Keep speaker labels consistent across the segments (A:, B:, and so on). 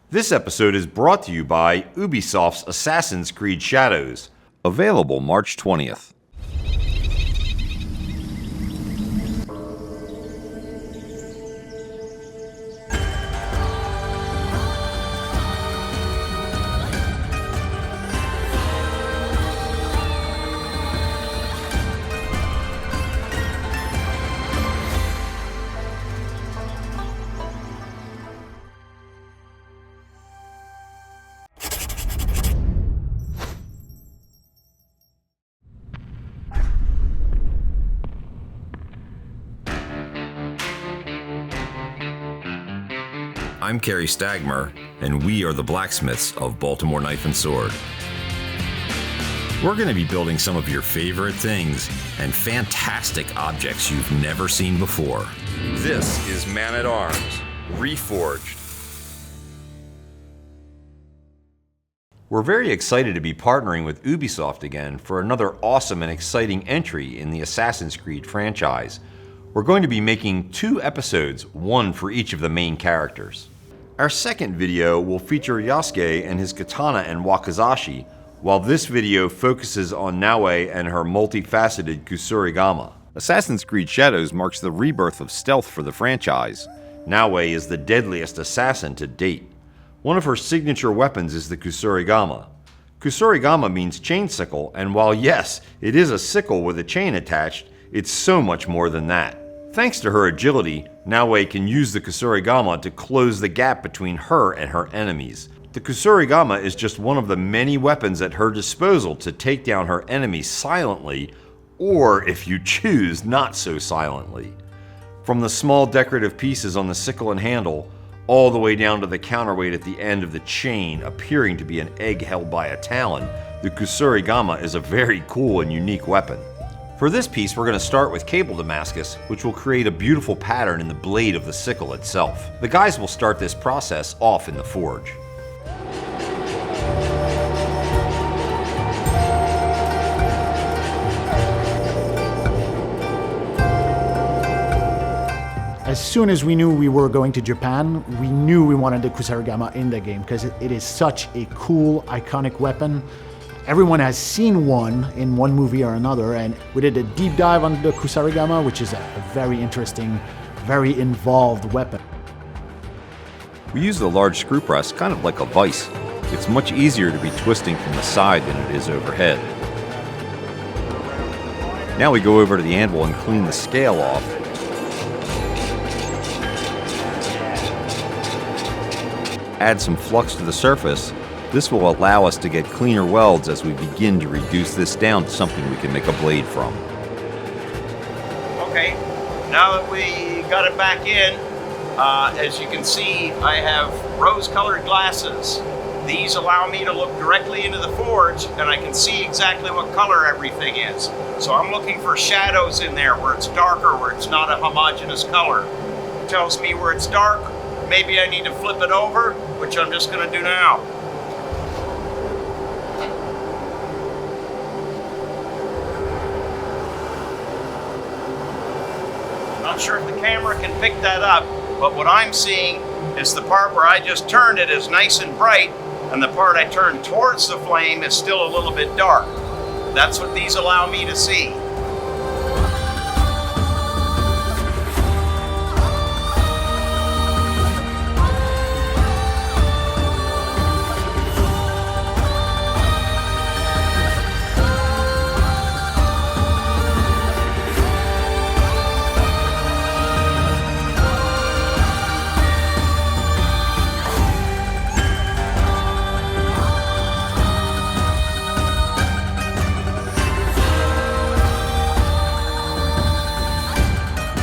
A: This episode is brought to you by Ubisoft's Assassin's Creed Shadows, available March 20th. I'm Kerry Stagmer, and we are the Blacksmiths of Baltimore Knife and Sword. We're going to be building some of your favorite things and fantastic objects you've never seen before. This is Man-at-Arms, Reforged. We're very excited to be partnering with Ubisoft again for another awesome and exciting entry in the Assassin's Creed franchise. We're going to be making 2 episodes, one for each of the main characters. Our second video will feature Yasuke and his katana and wakizashi, while this video focuses on Naoe and her multifaceted Kusarigama. Assassin's Creed Shadows marks the rebirth of stealth for the franchise. Naoe is the deadliest assassin to date. One of her signature weapons is the Kusarigama. Kusarigama means chain sickle, and while yes, it is a sickle with a chain attached, it's so much more than that. Thanks to her agility, Naoe can use the Kusarigama to close the gap between her and her enemies. The Kusarigama is just one of the many weapons at her disposal to take down her enemies silently, or if you choose, not so silently. From the small decorative pieces on the sickle and handle, all the way down to the counterweight at the end of the chain appearing to be an egg held by a talon, the Kusarigama is a very cool and unique weapon. For this piece, we're going to start with cable Damascus, which will create a beautiful pattern in the blade of the sickle itself. The guys will start this process off in the forge.
B: As soon as we knew we were going to Japan, we knew we wanted the Kusarigama in the game because it is such a cool, iconic weapon. Everyone has seen one in one movie or another, and we did a deep dive on the Kusarigama, which is a very interesting, very involved weapon.
A: We use the large screw press kind of like a vise. It's much easier to be twisting from the side than it is overhead. Now we go over to the anvil and clean the scale off. Add some flux to the surface. This will allow us to get cleaner welds as we begin to reduce this down to something we can make a blade from.
C: Okay, now that we got it back in, as you can see, I have rose-colored glasses. These allow me to look directly into the forge, and I can see exactly what color everything is. So I'm looking for shadows in there where it's darker, where it's not a homogeneous color. It tells me where it's dark. Maybe I need to flip it over, which I'm just going to do now. Not sure if the camera can pick that up, but what I'm seeing is the part where I just turned it is nice and bright, and the part I turned towards the flame is still a little bit dark. That's what these allow me to see.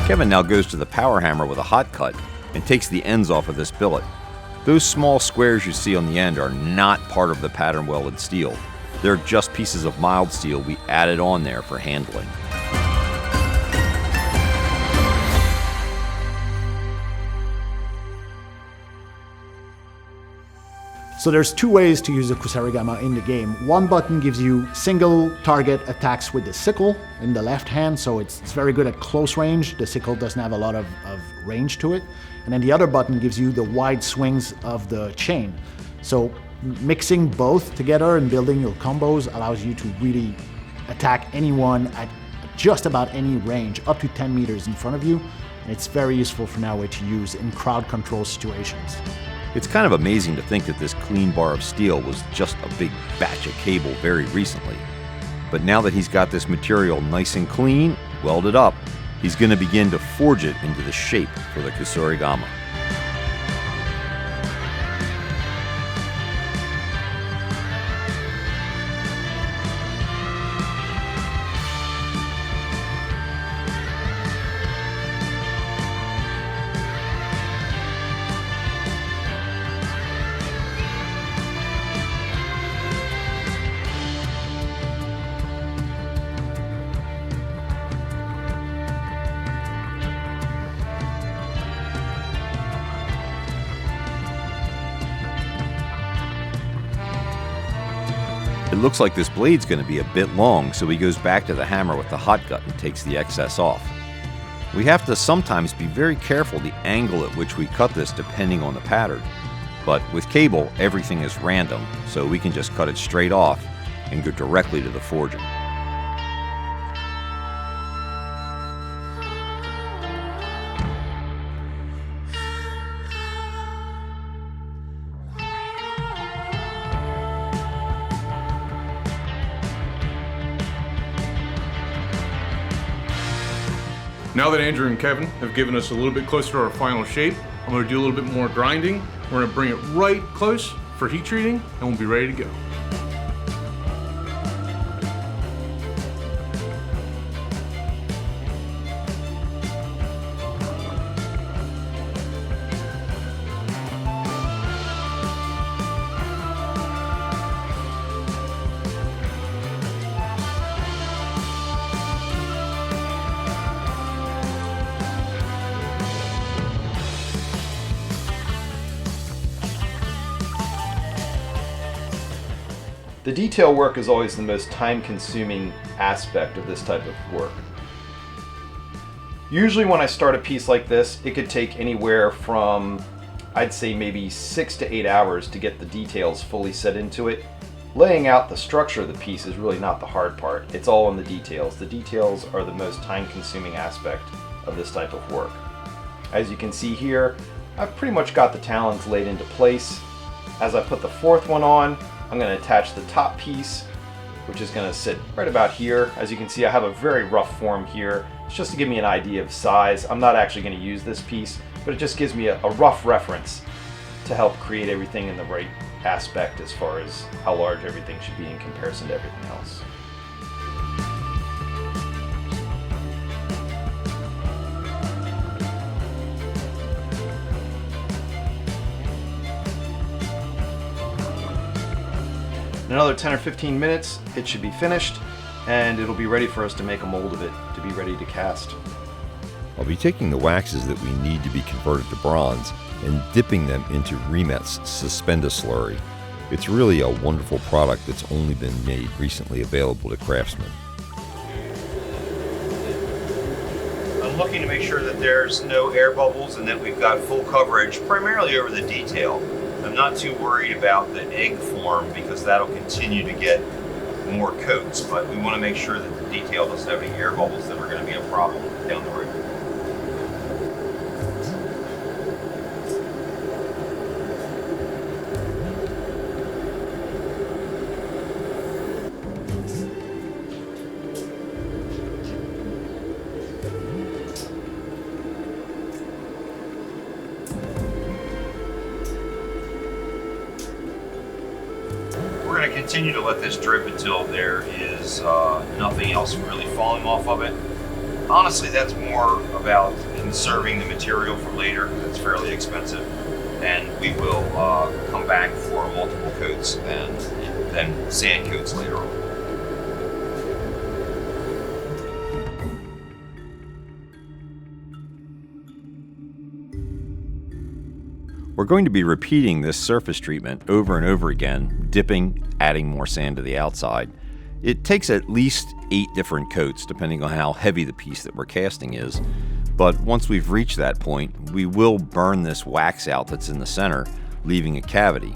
A: Kevin now goes to the power hammer with a hot cut and takes the ends off of this billet. Those small squares you see on the end are not part of the pattern welded steel. They're just pieces of mild steel we added on there for handling.
B: So there's two ways to use the Kusarigama in the game. One button gives you single target attacks with the sickle in the left hand, so it's very good at close range. The sickle doesn't have a lot of range to it. And then the other button gives you the wide swings of the chain. So mixing both together and building your combos allows you to really attack anyone at just about any range, up to 10 meters in front of you. And it's very useful for Naoe to use in crowd control situations.
A: It's kind of amazing to think that this clean bar of steel was just a big batch of cable very recently. But now that he's got this material nice and clean, welded up, he's going to begin to forge it into the shape for the Kusarigama. It looks like this blade's going to be a bit long, so he goes back to the hammer with the hot gut and takes the excess off. We have to sometimes be very careful the angle at which we cut this depending on the pattern. But with cable, everything is random, so we can just cut it straight off and go directly to the forging.
D: Now that Andrew and Kevin have given us a little bit closer to our final shape, I'm going to do a little bit more grinding. We're going to bring it right close for heat treating, and we'll be ready to go.
E: The detail work is always the most time-consuming aspect of this type of work. Usually when I start a piece like this, it could take anywhere from, I'd say maybe 6 to 8 hours to get the details fully set into it. Laying out the structure of the piece is really not the hard part. It's all in the details. The details are the most time-consuming aspect of this type of work. As you can see here, I've pretty much got the talons laid into place. As I put the fourth one on, I'm going to attach the top piece, which is going to sit right about here. As you can see, I have a very rough form here. It's just to give me an idea of size. I'm not actually going to use this piece, but it just gives me a rough reference to help create everything in the right aspect as far as how large everything should be in comparison to everything else. In another 10 or 15 minutes, it should be finished, and it'll be ready for us to make a mold of it to be ready to cast.
A: I'll be taking the waxes that we need to be converted to bronze and dipping them into Remet's Suspenda slurry. It's really a wonderful product that's only been made recently available to craftsmen.
C: I'm looking to make sure that there's no air bubbles and that we've got full coverage, primarily over the detail. I'm not too worried about the egg form because that'll continue to get more coats, but we want to make sure that the detail doesn't have any air bubbles that are going to be a problem down the road. Continue to let this drip until there is nothing else really falling off of it. Honestly, that's more about conserving the material for later. It's fairly expensive, and we will come back for multiple coats and then sand coats later on.
A: We're We're going to be repeating this surface treatment over and over again, dipping, adding more sand to the outside. It takes at least 8 different coats, depending on how heavy the piece that we're casting is. But once we've reached that point, we will burn this wax out that's in the center, leaving a cavity.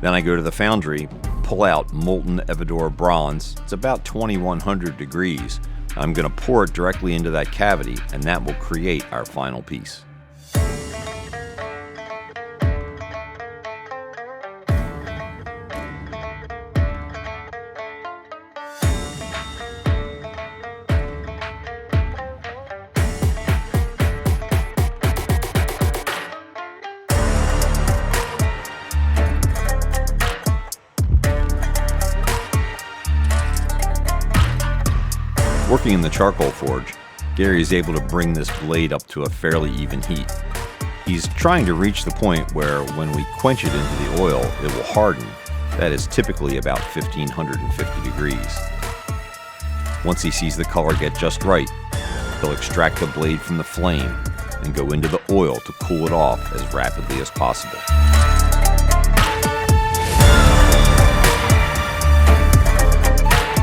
A: Then I go to the foundry, pull out molten Evador bronze. It's about 2100 degrees. I'm going to pour it directly into that cavity, and that will create our final piece. Working in the charcoal forge, Gary is able to bring this blade up to a fairly even heat. He's trying to reach the point where when we quench it into the oil, it will harden. That is typically about 1550 degrees. Once he sees the color get just right, he'll extract the blade from the flame and go into the oil to cool it off as rapidly as possible.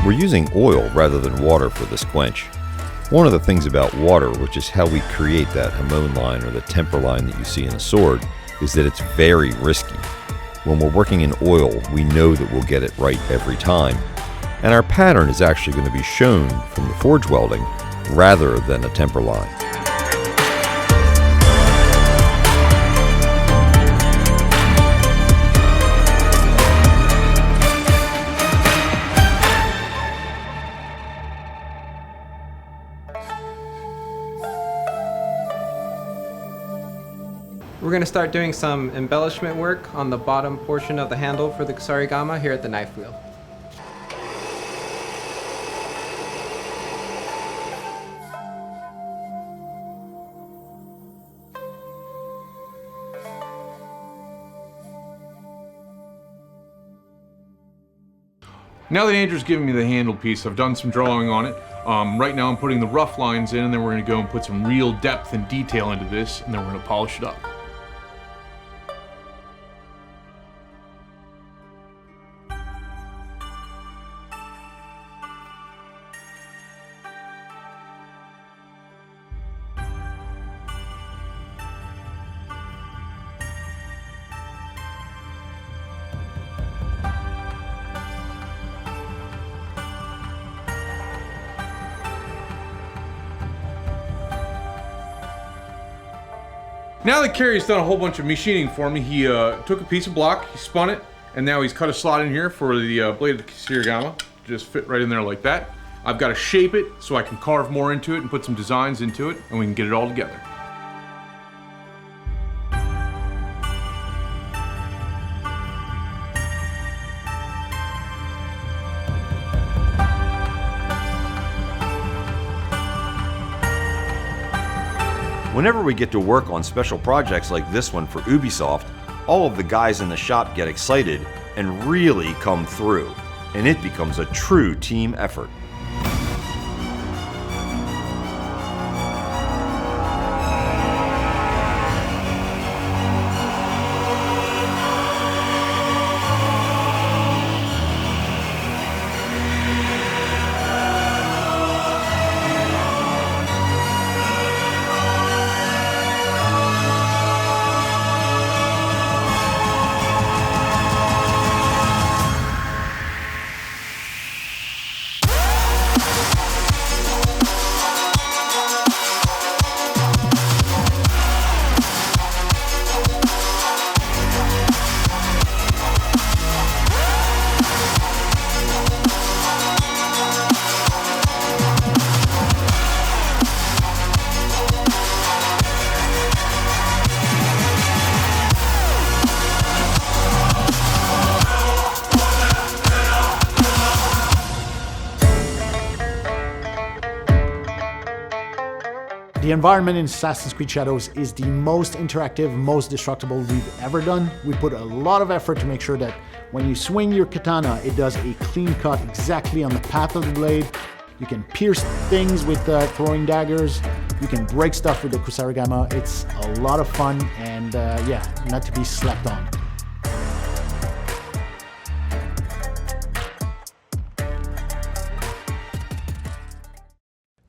A: We're using oil rather than water for this quench. One of the things about water, which is how we create that hamon line or the temper line that you see in a sword, is that it's very risky. When we're working in oil, we know that we'll get it right every time. And our pattern is actually going to be shown from the forge welding rather than a temper line.
F: We're going to start doing some embellishment work on the bottom portion of the handle for the Kusarigama here at the knife wheel.
D: Now that Andrew's given me the handle piece, I've done some drawing on it. Right now I'm putting the rough lines in, and then we're going to go and put some real depth and detail into this, and then we're going to polish it up. Now that Kerry's done a whole bunch of machining for me, he took a piece of block, he spun it, and now he's cut a slot in here for the blade of the Kusarigama. Just fit right in there like that. I've got to shape it so I can carve more into it and put some designs into it, and we can get it all together.
A: Whenever we get to work on special projects like this one for Ubisoft, all of the guys in the shop get excited and really come through, and it becomes a true team effort.
B: The environment in Assassin's Creed Shadows is the most interactive, most destructible we've ever done. We put a lot of effort to make sure that when you swing your katana, it does a clean cut exactly on the path of the blade. You can pierce things with throwing daggers. You can break stuff with the Kusarigama. It's a lot of fun and yeah, not to be slept on.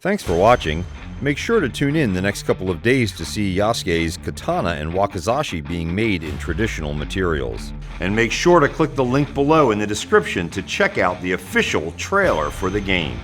A: Thanks for watching. Make sure to tune in the next couple of days to see Yasuke's katana and wakizashi being made in traditional materials. And make sure to click the link below in the description to check out the official trailer for the game.